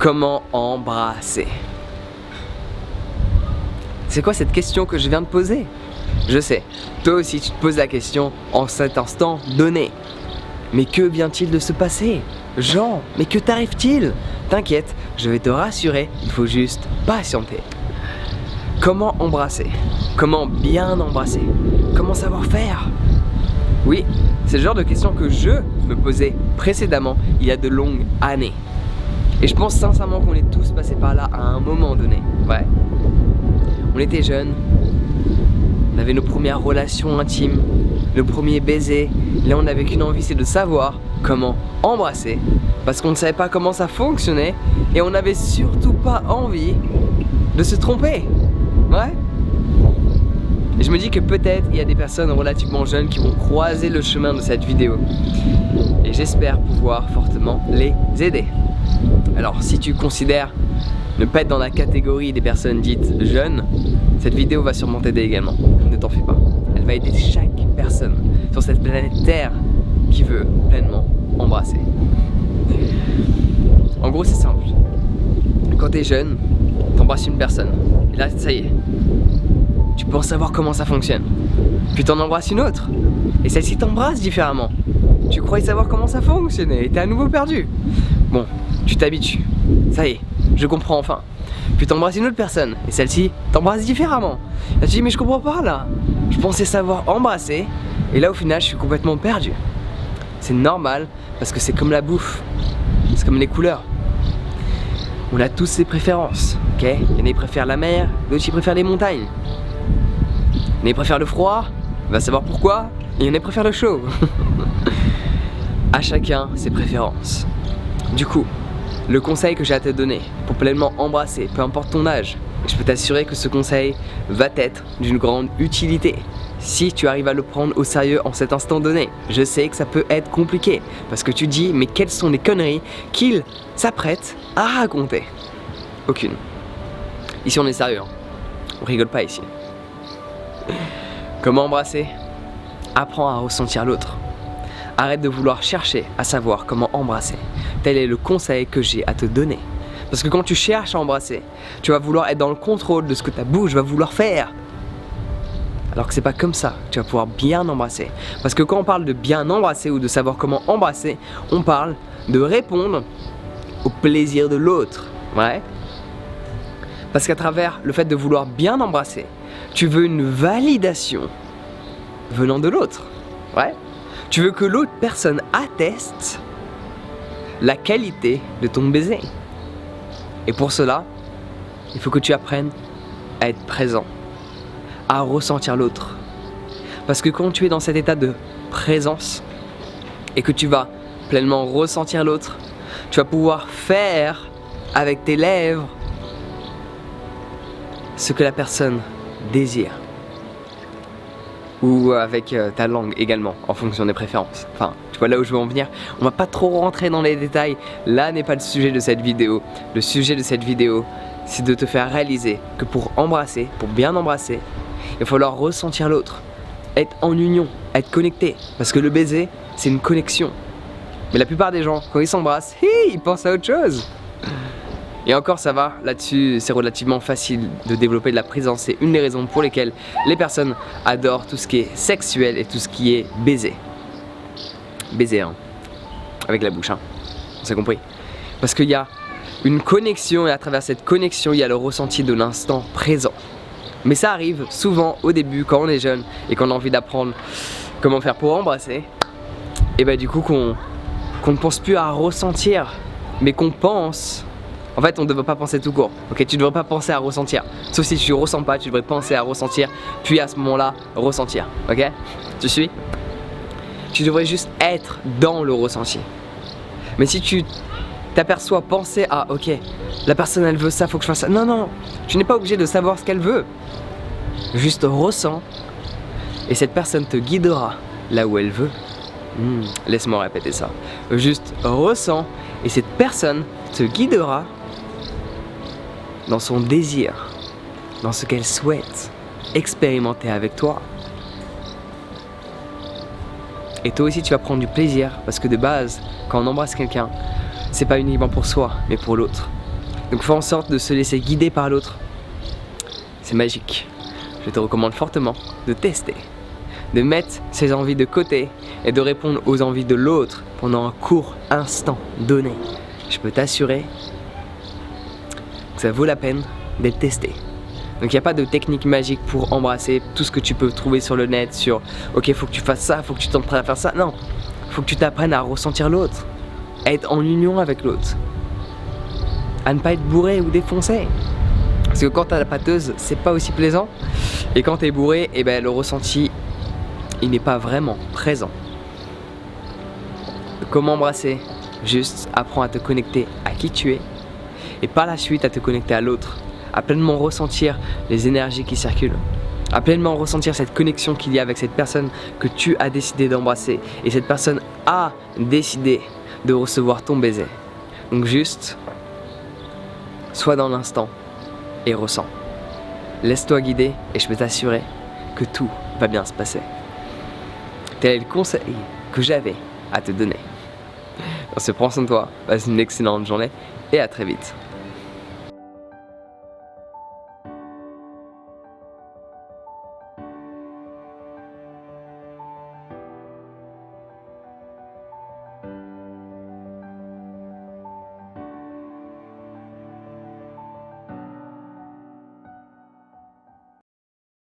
Comment embrasser? C'est quoi cette question que je viens de poser? Je sais, toi aussi tu te poses la question en cet instant donné. Mais que vient-il de se passer? Jean, mais que t'arrive-t-il? T'inquiète, je vais te rassurer, il faut juste patienter. Comment embrasser? Comment bien embrasser? Comment savoir faire? Oui, c'est le genre de questions que je me posais précédemment il y a de longues années. Et je pense sincèrement qu'on est tous passés par là à un moment donné. Ouais. On était jeunes, on avait nos premières relations intimes, nos premiers baisers. Là on n'avait qu'une envie, c'est de savoir comment embrasser. Parce qu'on ne savait pas comment ça fonctionnait. Et on n'avait surtout pas envie de se tromper. Ouais. Et je me dis que peut-être il y a des personnes relativement jeunes qui vont croiser le chemin de cette vidéo. Et j'espère pouvoir fortement les aider. Alors si tu considères ne pas être dans la catégorie des personnes dites jeunes, cette vidéo va sûrement t'aider également. Ne t'en fais pas. Elle va aider chaque personne sur cette planète Terre qui veut pleinement embrasser. En gros c'est simple. Quand t'es jeune, t'embrasses une personne. Et là ça y est. Tu penses savoir comment ça fonctionne. Puis t'en embrasses une autre. Et celle-ci t'embrasse différemment. Tu croyais savoir comment ça fonctionnait et t'es à nouveau perdu. Bon, tu t'habitues. Ça y est, je comprends enfin. Puis t'embrasses une autre personne et celle-ci t'embrasse différemment. Là tu dis mais je comprends pas là. Je pensais savoir embrasser et là au final je suis complètement perdu. C'est normal parce que c'est comme la bouffe. C'est comme les couleurs. On a tous ses préférences, ok? Il y en a qui préfèrent la mer, d'autres qui préfèrent les montagnes. Il y en a qui préfèrent le froid, on va savoir pourquoi, et il y en a qui préfèrent le chaud. À chacun ses préférences. Du coup, le conseil que j'ai à te donner pour pleinement embrasser, peu importe ton âge, je peux t'assurer que ce conseil va être d'une grande utilité. Si tu arrives à le prendre au sérieux en cet instant donné, je sais que ça peut être compliqué parce que tu dis mais quelles sont les conneries qu'il s'apprête à raconter? Aucune. Ici on est sérieux, hein. On rigole pas ici. Comment embrasser? Apprends à ressentir l'autre. Arrête de vouloir chercher à savoir comment embrasser. Tel est le conseil que j'ai à te donner. Parce que quand tu cherches à embrasser, tu vas vouloir être dans le contrôle de ce que ta bouche va vouloir faire. Alors que c'est pas comme ça que tu vas pouvoir bien embrasser. Parce que quand on parle de bien embrasser ou de savoir comment embrasser, on parle de répondre au plaisir de l'autre. Ouais. Parce qu'à travers le fait de vouloir bien embrasser, tu veux une validation venant de l'autre. Ouais. Tu veux que l'autre personne atteste la qualité de ton baiser. Et pour cela, il faut que tu apprennes à être présent, à ressentir l'autre. Parce que quand tu es dans cet état de présence et que tu vas pleinement ressentir l'autre, tu vas pouvoir faire avec tes lèvres ce que la personne désire. Ou avec ta langue également, en fonction des préférences. Enfin, tu vois là où je veux en venir. On va pas trop rentrer dans les détails. Là n'est pas le sujet de cette vidéo. Le sujet de cette vidéo, c'est de te faire réaliser que pour embrasser, pour bien embrasser, il va falloir ressentir l'autre. Être en union, être connecté. Parce que le baiser, c'est une connexion. Mais la plupart des gens, quand ils s'embrassent, ils pensent à autre chose. Et encore ça va, là-dessus c'est relativement facile de développer de la présence. C'est une des raisons pour lesquelles les personnes adorent tout ce qui est sexuel et tout ce qui est baiser. Baiser, hein. Avec la bouche, hein. On s'est compris. Parce qu'il y a une connexion et à travers cette connexion, il y a le ressenti de l'instant présent. Mais ça arrive souvent au début quand on est jeune et qu'on a envie d'apprendre comment faire pour embrasser. Et bah du coup qu'on ne pense plus à ressentir, mais qu'on pense... En fait, on ne devrait pas penser tout court, ok? Tu ne devrais pas penser à ressentir. Sauf si tu ne ressens pas, tu devrais penser à ressentir, puis à ce moment-là, ressentir, ok? Tu suis? Tu devrais juste être dans le ressenti. Mais si tu t'aperçois penser à, ok, la personne elle veut ça, faut que je fasse ça. Non, non, tu n'es pas obligé de savoir ce qu'elle veut. Juste ressens, et cette personne te guidera là où elle veut. Laisse-moi répéter ça. Juste ressens, et cette personne te guidera dans son désir, dans ce qu'elle souhaite expérimenter avec toi. Et toi aussi tu vas prendre du plaisir parce que de base, quand on embrasse quelqu'un, c'est pas uniquement pour soi, mais pour l'autre. Donc fais en sorte de se laisser guider par l'autre. C'est magique. Je te recommande fortement de tester, de mettre ses envies de côté et de répondre aux envies de l'autre pendant un court instant donné. Je peux t'assurer que ça vaut la peine d'être testé. Donc il n'y a pas de technique magique pour embrasser. Tout ce que tu peux trouver sur le net sur ok, faut que tu fasses ça, faut que tu t'entraînes à faire ça. Non, faut que tu t'apprennes à ressentir l'autre, à être en union avec l'autre, à ne pas être bourré ou défoncé. Parce que quand t'as la pâteuse, c'est pas aussi plaisant. Et quand t'es bourré, et ben le ressenti, il n'est pas vraiment présent. Comment embrasser? Juste apprends à te connecter à qui tu es et par la suite à te connecter à l'autre, à pleinement ressentir les énergies qui circulent, à pleinement ressentir cette connexion qu'il y a avec cette personne que tu as décidé d'embrasser et cette personne a décidé de recevoir ton baiser. Donc juste, sois dans l'instant et ressens. Laisse-toi guider et je peux t'assurer que tout va bien se passer. Tel est le conseil que j'avais à te donner. On se prend soin de toi, passe une excellente journée et à très vite.